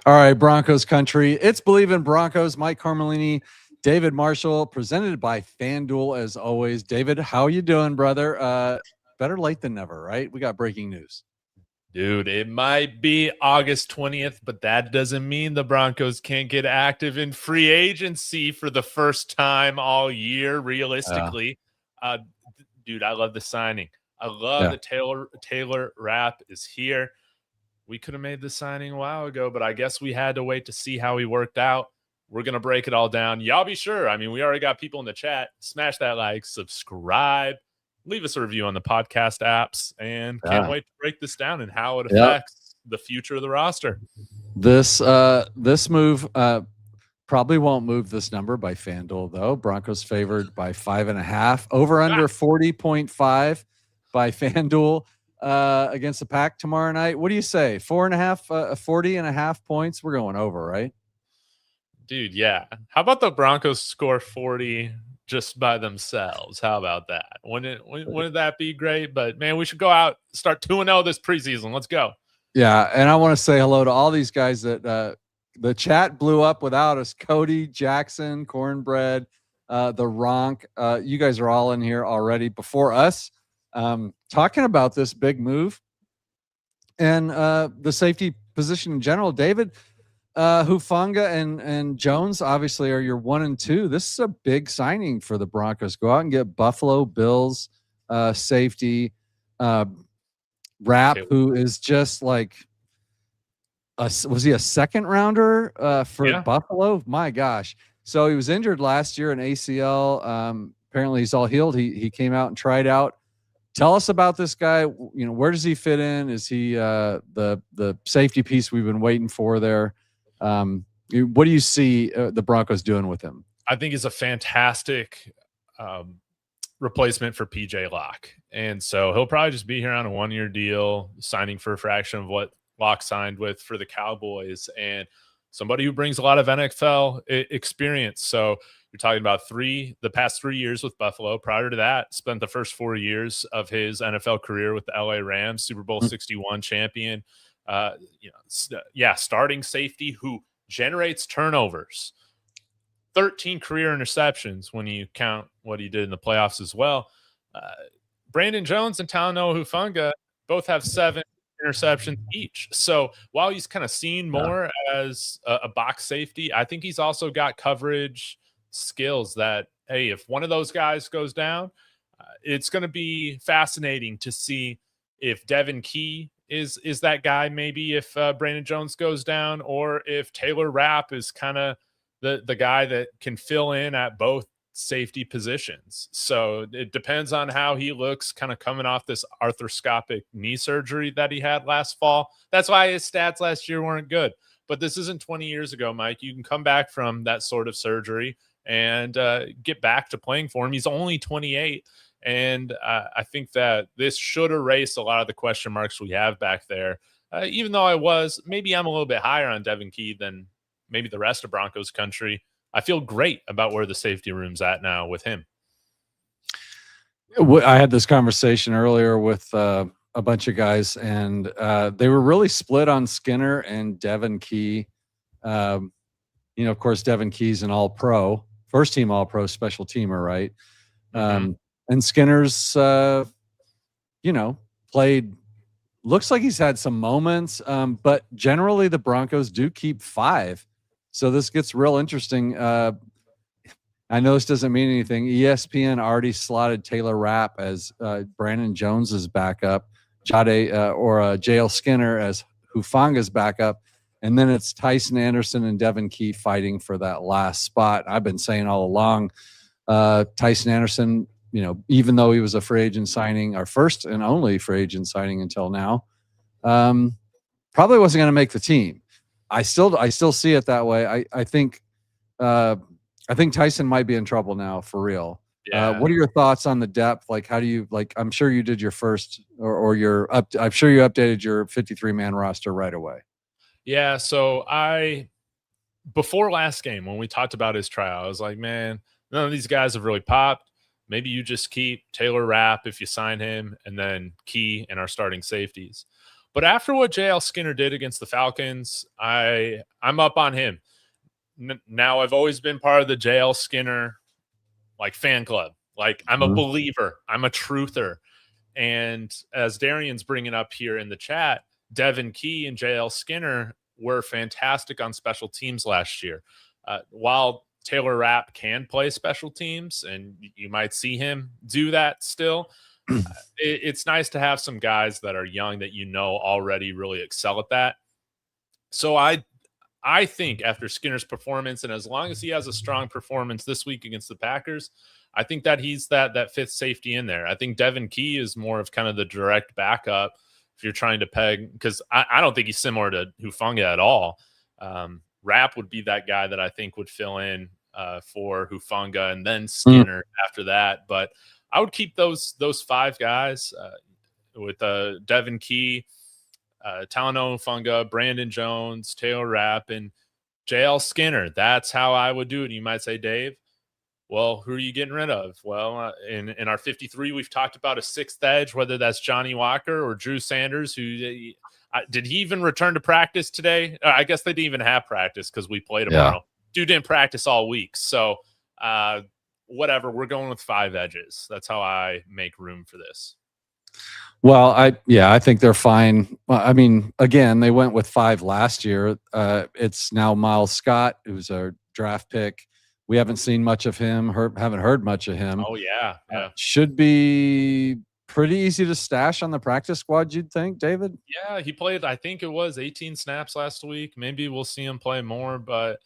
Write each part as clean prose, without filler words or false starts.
All right, Broncos country. It's Bleav in Broncos. Mike Carmellini, David Marshall, presented by FanDuel as always. David, how you doing, brother? Better late than never, right? We got breaking news. Dude, it might be August 20th, but that doesn't mean the Broncos can't get active in free agency for the first time all year, realistically. Dude, I love the signing. I love that Taylor Rapp is here. We could have made the signing a while ago, but I guess we had to wait to see how he worked out. We're going to break it all down. Y'all be sure. I mean, we already got people in the chat. Smash that like, subscribe, leave us a review on the podcast apps, and can't wait to break this down and how it affects the future of the roster. This move probably won't move this number by FanDuel, though. Broncos favored by 5.5. Over under 40.5 by FanDuel against the Pack tomorrow night. What do you say? 4.5, 40.5 points. We're going over, right? Dude, yeah. How about the Broncos score 40 just by themselves? How about that? Wouldn't that be great? But, man, we should go out, start 2-0 this preseason. Let's go. Yeah, and I want to say hello to all these guys that the chat blew up without us. Cody, Jackson, Cornbread, the Ronk. You guys are all in here already before us talking about this big move and the safety position in general. David, Hufanga and Jones obviously are your 1 and 2. This is a big signing for the Broncos. Go out and get Buffalo Bills safety. Rapp, who is just like was he a second rounder for Buffalo? My gosh. So he was injured last year in ACL. Apparently he's all healed. He came out and tried out. Tell us about this guy. You know, where does he fit in? Is he the safety piece we've been waiting for there? What do you see the Broncos doing with him? I think he's a fantastic replacement for PJ Locke. And so he'll probably just be here on a 1-year deal, signing for a fraction of what Locke signed with for the Cowboys, and somebody who brings a lot of NFL experience. So you're talking about the past 3 years with Buffalo. Prior to that, spent the first 4 years of his NFL career with the LA Rams, Super Bowl 61 champion. Starting safety who generates turnovers. 13 career interceptions when you count what he did in the playoffs as well. Brandon Jones and Talanoa Hufanga both have 7 interceptions each. So while he's kind of seen more as a box safety, I think he's also got coverage skills that, hey, if one of those guys goes down, it's going to be fascinating to see if Devin Key is that guy, maybe if Brandon Jones goes down, or if Taylor Rapp is kind of the guy that can fill in at both safety positions. So it depends on how he looks kind of coming off this arthroscopic knee surgery that he had last fall. That's why his stats last year weren't good. But this isn't 20 years ago, Mike. You can come back from that sort of surgery and get back to playing for him. He's only 28. And I think that this should erase a lot of the question marks we have back there. Even though maybe I'm a little bit higher on Devin Key than maybe the rest of Broncos country. I feel great about where the safety room's at now with him. I had this conversation earlier with a bunch of guys, and they were really split on Skinner and Devin Key. Of course, Devin Key's an all-pro, first-team all-pro special teamer, right? And Skinner's, played, looks like he's had some moments, but generally the Broncos do keep 5. So this gets real interesting. I know this doesn't mean anything. ESPN already slotted Taylor Rapp as Brandon Jones's backup, JL Skinner as Hufanga's backup, and then it's Tyson Anderson and Devin Key fighting for that last spot. I've been saying all along, Tyson Anderson, even though he was a free agent signing, our first and only free agent signing until now, probably wasn't going to make the team. I still see it that way. I think Tyson might be in trouble now for real. Yeah. What are your thoughts on the depth? Like, how do you I'm sure you did your first or your up. I'm sure you updated your 53-man roster right away. Yeah. So before last game when we talked about his trial, I was like, man, none of these guys have really popped. Maybe you just keep Taylor Rapp if you sign him, and then Key and our starting safeties. But after what JL Skinner did against the Falcons, I'm up on him. Now, I've always been part of the JL Skinner like fan club. Like, I'm a believer. I'm a truther. And as Darian's bringing up here in the chat, Devin Key and JL Skinner were fantastic on special teams last year. While Taylor Rapp can play special teams, and you might see him do that still, it's nice to have some guys that are young that already really excel at that. So I think after Skinner's performance, and as long as he has a strong performance this week against the Packers, I think that he's that fifth safety in there. I think Devin Key is more of kind of the direct backup if you're trying to peg, because I don't think he's similar to Hufanga at all. Rapp would be that guy that I think would fill in for Hufanga, and then Skinner after that. But I would keep those five guys with Devin Key, Talanoa Hufanga, Brandon Jones, Taylor Rapp, and JL Skinner. That's how I would do it. And you might say, Dave, well, who are you getting rid of? Well, in our 53, we've talked about a sixth edge, whether that's Johnny Walker or Drew Sanders, who did he even return to practice today? I guess they didn't even have practice because we play tomorrow. Yeah. Dude didn't practice all week. So whatever, we're going with five edges. That's how I make room for this. Well, I think they're fine. I mean, again, they went with five last year. It's now Miles Scott, who's our draft pick. We haven't seen much of him, haven't heard much of him. Oh, yeah. Should be pretty easy to stash on the practice squad, you'd think, David? Yeah, he played, I think it was 18 snaps last week. Maybe we'll see him play more, but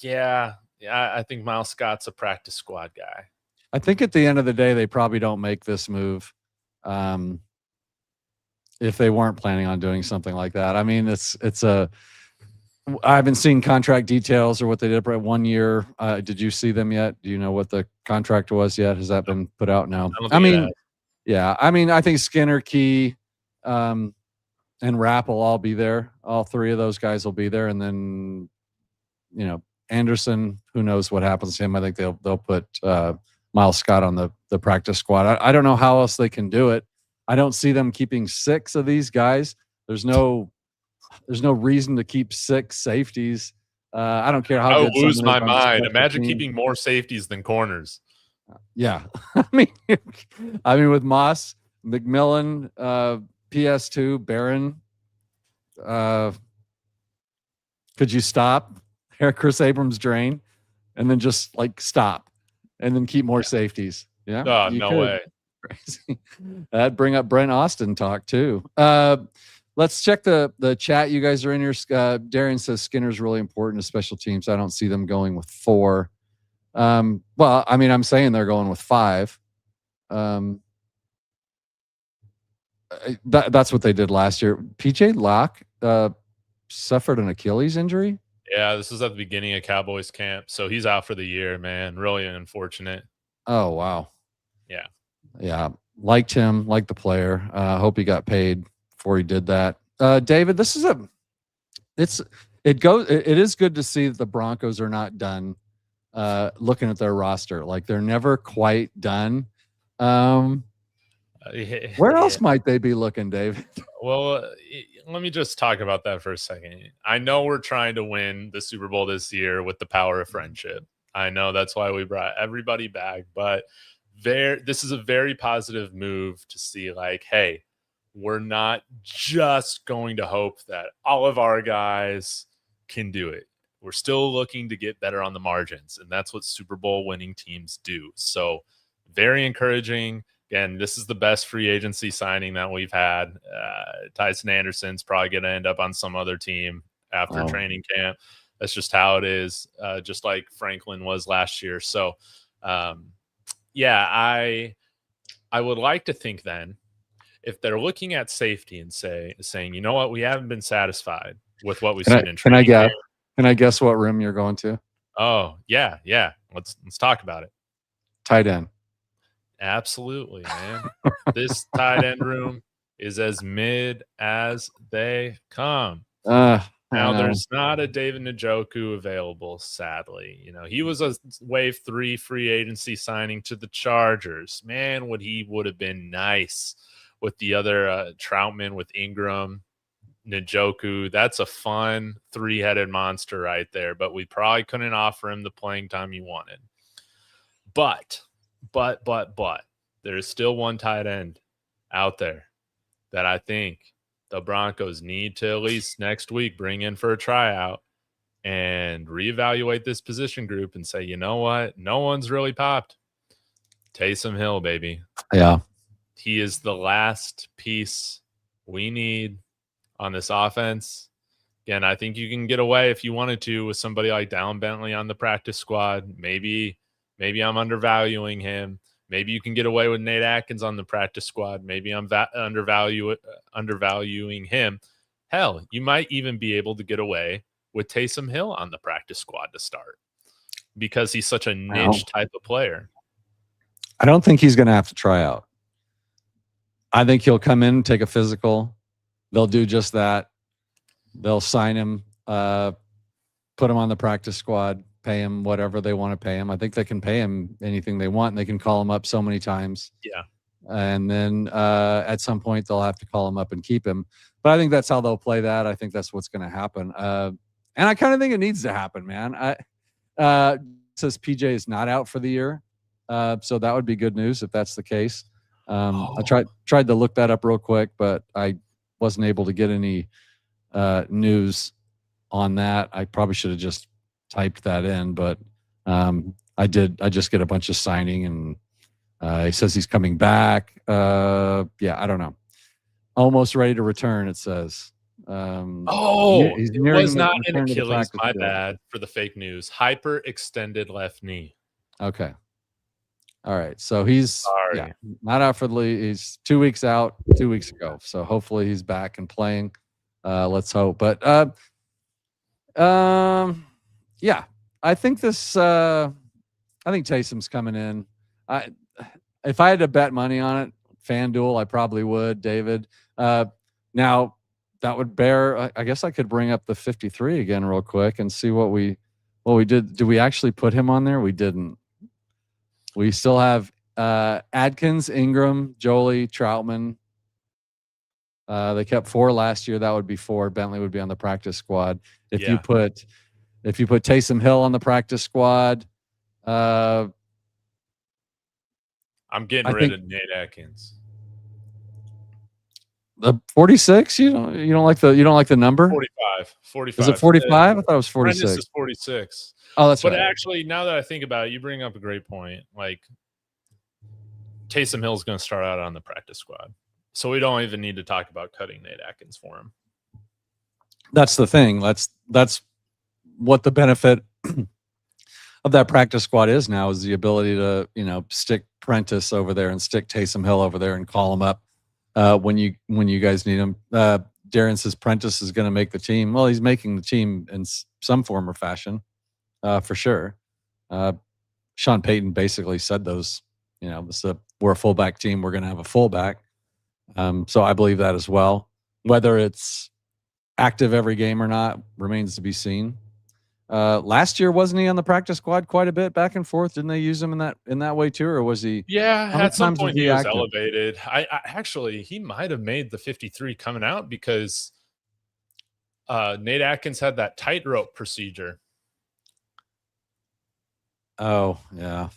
yeah, I think Miles Scott's a practice squad guy. I think at the end of the day, they probably don't make this move if they weren't planning on doing something like that. I mean, I haven't seen contract details or what they did for 1 year. Did you see them yet? Do you know what the contract was yet? Has that been put out now? I mean, I think Skinner, Key, and Rapp will all be there. All three of those guys will be there. And then, Anderson, who knows what happens to him. I think they'll put Miles Scott on the practice squad. I don't know how else they can do it. I don't see them keeping six of these guys. There's no reason to keep six safeties. I don't care how I good would lose my mind. Imagine keeping more safeties than corners. Yeah. I mean, with Moss, McMillan, PS2, Barron, could you stop Chris Abrams' drain and then just stop and then keep more safeties? Yeah. No way. Crazy. That'd bring up Brent Austin talk too. Let's check the chat. You guys are in here. Darian says Skinner's really important to special teams. I don't see them going with four. Well, I mean, I'm saying they're going with five. That's what they did last year. PJ Locke suffered an Achilles injury. Yeah, this is at the beginning of Cowboys camp. So he's out for the year, man. Really unfortunate. Oh, wow. Yeah. Yeah. Liked him, liked the player. Hope he got paid before he did that. David, it is good to see that the Broncos are not done looking at their roster. Like, they're never quite done. Where else might they be looking, David? Well, let me just talk about that for a second. I know we're trying to win the Super Bowl this year with the power of friendship. I know that's why we brought everybody back, but this is a very positive move to see, hey, we're not just going to hope that all of our guys can do it. We're still looking to get better on the margins, and that's what Super Bowl winning teams do. So very encouraging. Again, this is the best free agency signing that we've had. Tyson Anderson's probably going to end up on some other team after training camp. That's just how it is, just like Franklin was last year. So, I would like to think then, if they're looking at safety and saying, you know what, we haven't been satisfied with what we've seen in training camp. Can I guess what room you're going to? Oh, yeah. Let's talk about it. Tight end. Absolutely, man. This tight end room is as mid as they come. Now, there's not a David Njoku available, sadly. He was a wave 3 free agency signing to the Chargers. Man, would have been nice. with the other Troutman, with Ingram, Njoku. That's a fun 3-headed monster right there, but we probably couldn't offer him the playing time he wanted. But there's still one tight end out there that I think the Broncos need to at least next week bring in for a tryout and reevaluate this position group and say, you know what? No one's really popped. Taysom Hill, baby. Yeah. He is the last piece we need on this offense. Again, I think you can get away if you wanted to with somebody like Dallin Bentley on the practice squad. Maybe I'm undervaluing him. Maybe you can get away with Nate Atkins on the practice squad. Maybe I'm undervaluing him. Hell, you might even be able to get away with Taysom Hill on the practice squad to start because he's such a niche type of player. I don't think he's going to have to try out. I think he'll come in, take a physical. They'll do just that. They'll sign him, put him on the practice squad, pay him whatever they want to pay him. I think they can pay him anything they want. And they can call him up so many times. Yeah. And then at some point they'll have to call him up and keep him. But I think that's how they'll play that. I think that's what's going to happen. And I kind of think it needs to happen, man. Says PJ is not out for the year. So that would be good news if that's the case. I tried to look that up real quick, but I wasn't able to get any news on that. I probably should have just typed that in, but I did. I just get a bunch of signing, and he says he's coming back. Yeah, I don't know. Almost ready to return, it says. It was not an Achilles. My bad for the fake news. Hyperextended left knee. Okay. All right. So he's not out for the league. He's 2 weeks out, 2 weeks ago. So hopefully he's back and playing. Let's hope. But yeah, I think I think Taysom's coming in. If I had to bet money on it, FanDuel, I probably would, David. Now that would bear, I guess I could bring up the 53 again real quick and see what we did. Did we actually put him on there? We didn't. We still have Adkins, Ingram, Jolie, Troutman. They kept 4 last year. That would be 4. Bentley would be on the practice squad. If you put Taysom Hill on the practice squad, I'm getting rid of Nate Atkins. The 46. You don't like the number? 45. Is it 45? I thought it was 46. Prentice is 46. Oh, that's right. But actually, now that I think about it, you bring up a great point. Like, Taysom Hill's going to start out on the practice squad. So we don't even need to talk about cutting Nate Atkins for him. That's the thing. That's what the benefit of that practice squad is now, is the ability to, stick Prentice over there and stick Taysom Hill over there and call him up when you guys need him. Darren says Prentice is going to make the team. Well, he's making the team in some form or fashion, for sure. Sean Payton basically said those, we're a fullback team. We're going to have a fullback. So I Bleav that as well. Whether it's active every game or not remains to be seen. Last year, wasn't he on the practice squad quite a bit, back and forth? Didn't they use him in that way too, or was he? Yeah, at some point he was elevated. I actually, he might have made the 53 coming out because Nate Atkins had that tightrope procedure. Oh yeah.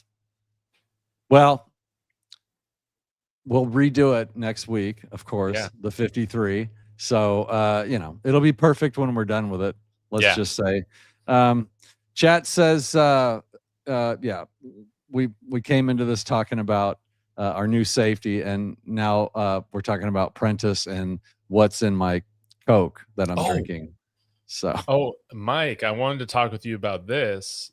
Well, we'll redo it next week, of course. Yeah. The 53. So it'll be perfect when we're done with it. Let's just say. Chat says, we came into this talking about our new safety, and now we're talking about Prentice and what's in my Coke that I'm drinking. So, Mike, I wanted to talk with you about this.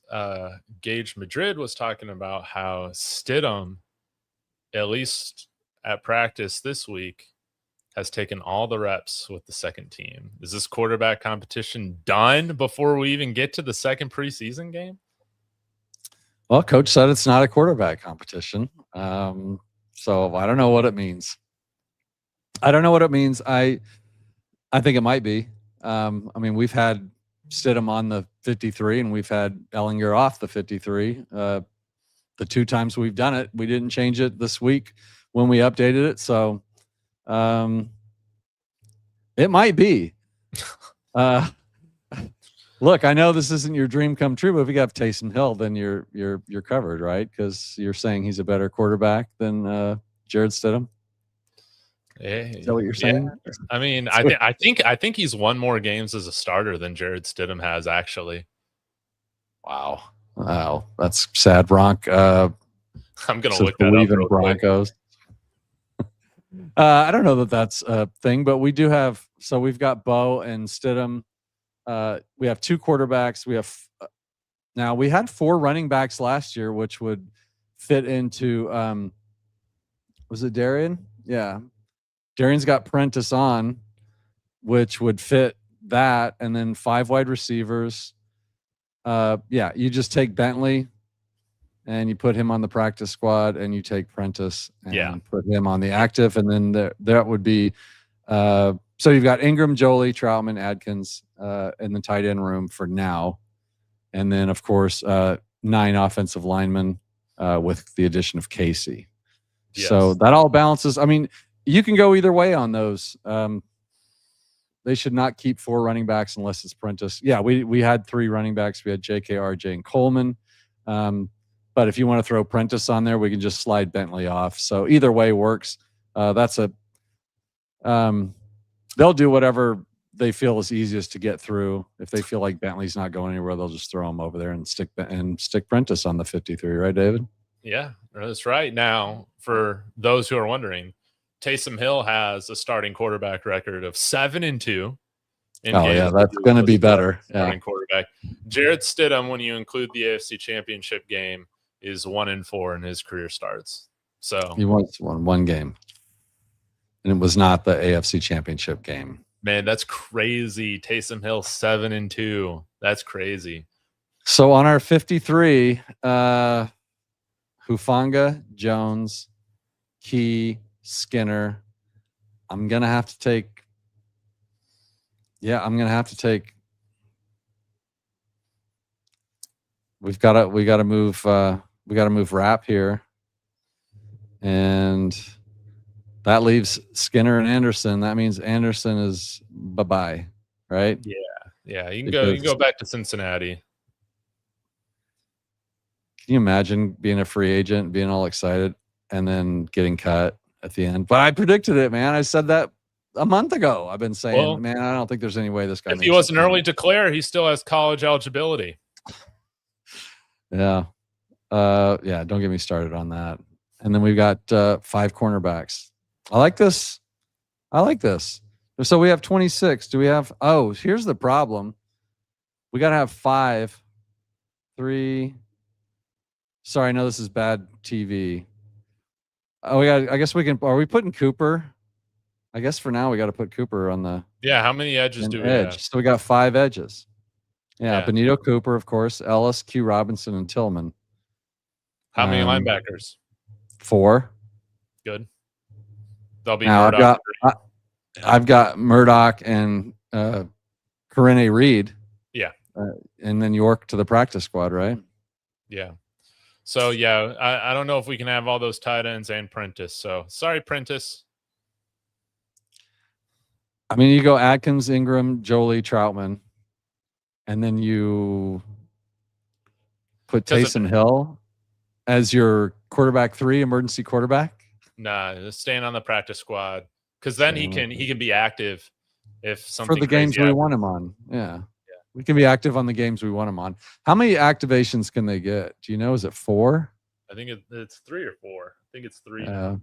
Gage Madrid was talking about how Stidham, at least at practice this week, has taken all the reps with the second team. Is this quarterback competition done before we even get to the second preseason game? Well, coach said it's not a quarterback competition. So I don't know what it means. I think it might be. We've had Stidham on the 53 and we've had Ellinger off the 53. The 2 times we've done it, we didn't change it this week when we updated it. So It might be. Look, I know this isn't your dream come true, but if you have Taysom Hill, then you're covered, right? Because you're saying he's a better quarterback than Jared Stidham. Is that what you're saying? I mean, I think he's won more games as a starter than Jared Stidham has, actually. Wow, that's sad, Bronc. I'm gonna look that Bleav up. in Broncos. I don't know that that's a thing, but we do have. So we've got Bo and Stidham. We have 2 quarterbacks. We have now we had 4 running backs last year, which would fit into. Was it Darian? Yeah, Darian's got Prentice on, which would fit that, and then 5 wide receivers. Yeah, you just take Bentley and you put him on the practice squad, and you take Prentice and put him on the active, and then that would be. So you've got Ingram, Jolie, Troutman, Adkins in the tight end room for now, and then of course 9 offensive linemen with the addition of Casey. Yes. So that all balances. I mean, you can go either way on those. They should not keep 4 running backs unless it's Prentice. Yeah, we had 3 running backs. We had JK, RJ, and Coleman. But if you want to throw Prentice on there, we can just slide Bentley off. So either way works. That's a they'll do whatever they feel is easiest to get through. If they feel like Bentley's not going anywhere, they'll just throw him over there and stick Prentice on the 53, right, David? Yeah, that's right. Now, for those who are wondering, Taysom Hill has a starting quarterback record of 7-2. Yeah, that's going to be better. Starting quarterback. Jared Stidham, when you include the AFC Championship game, is 1-4 in his career starts. So he won one game, and it was not the AFC Championship game. Man, that's crazy. Taysom Hill 7-2. That's crazy. So on our 53, Hufanga, Jones, Key, Skinner. I'm gonna have to take. Yeah, I'm gonna have to take. We gotta move. We gotta move Rapp here, and that leaves Skinner and Anderson. That means Anderson is bye-bye, right? Yeah. You can go back to Cincinnati. Can you imagine being a free agent, being all excited, and then getting cut at the end? But I predicted it, man. I said that a month ago. I've been saying, man, I don't think there's any way this guy. If he wasn't early declare, he still has college eligibility. Yeah. Don't get me started on that. And then we've got 5 cornerbacks. I like this. So we have 26. Do we have? Oh, here's the problem. We got to have 5, 3. Sorry, I know this is bad TV. Oh, I guess we can. Are we putting Cooper? I guess for now we got to put Cooper on the. Yeah, how many edges do we have? So we got 5 edges. Yeah, Benito Cooper, of course, Ellis, Q Robinson, and Tillman. How many linebackers? 4. Good. They'll be. Now I've got Murdoch and Corinne Reed. Yeah. And then York to the practice squad, right? Yeah. So yeah, I don't know if we can have all those tight ends and Prentice. So sorry, Prentice. I mean, you go Adkins, Ingram, Jolie, Troutman, and then you put Taysom Hill as your quarterback 3, emergency quarterback. Nah, staying on the practice squad because then he can be active if something for the games we want him on. Yeah. We can be active on the games we want him on. How many activations can they get? Do you know? Is it 4? I think it's 3 or 4. I think it's 3. I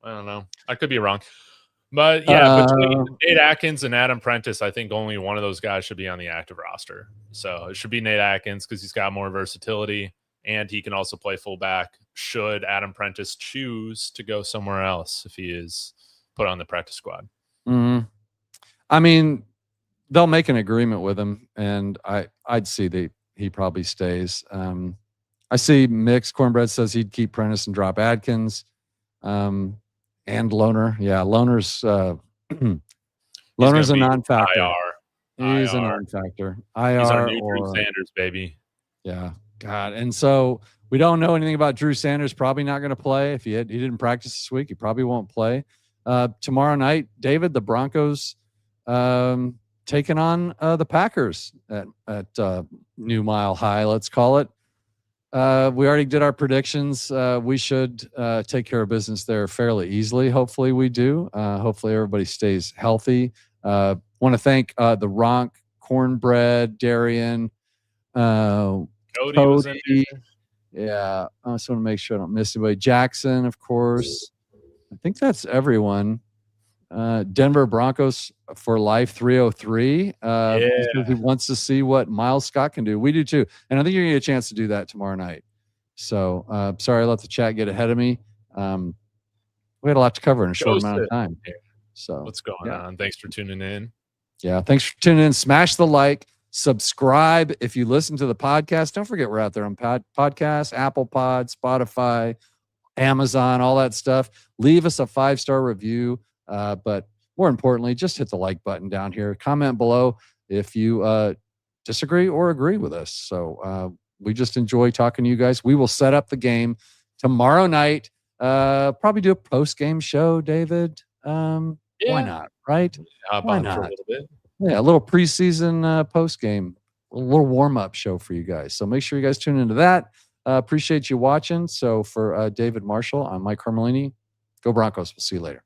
don't know. I could be wrong. But yeah, between Nate Atkins and Adam Prentice, I think only one of those guys should be on the active roster. So it should be Nate Atkins because he's got more versatility and he can also play fullback should Adam Prentice choose to go somewhere else if he is put on the practice squad. Mm-hmm. I mean, they'll make an agreement with him, and I'd see that he probably stays. I see Mix Cornbread says he'd keep Prentice and drop Adkins, and Loner. Yeah, Loner's Loner's a non-factor. He's a non-factor. IR. He's our new Drew Sanders, baby. Yeah, God. And so we don't know anything about Drew Sanders. Probably not going to play. If he didn't practice this week, he probably won't play. tomorrow night, David, the Broncos taking on the Packers at New Mile High, let's call it. We already did our predictions. We should take care of business there fairly easily. Hopefully we do. Hopefully everybody stays healthy. Want to thank the Ronk, Cornbread, Darian, Cody was in there. Yeah, I just want to make sure I don't miss anybody. Jackson, of course. I think that's everyone. Denver Broncos for life 303. Because he wants to see what Miles Scott can do. We do too. And I think you're going to get a chance to do that tomorrow night. So sorry I let the chat get ahead of me. We had a lot to cover in a short amount of time. So what's going on? Thanks for tuning in. Yeah, thanks for tuning in. Smash the like, subscribe. If you listen to the podcast, don't forget we're out there on podcasts, Apple Pod, Spotify, Amazon, all that stuff. Leave us a 5-star review. But more importantly, just hit the like button down here. Comment below if you disagree or agree with us. So we just enjoy talking to you guys. We will set up the game tomorrow night. Probably do a post-game show, David. Why not, right? Why not? For a little bit. Yeah, a little preseason post-game, a little warm-up show for you guys. So make sure you guys tune into that. Appreciate you watching. So for David Marshall, I'm Mike Carmellini. Go Broncos. We'll see you later.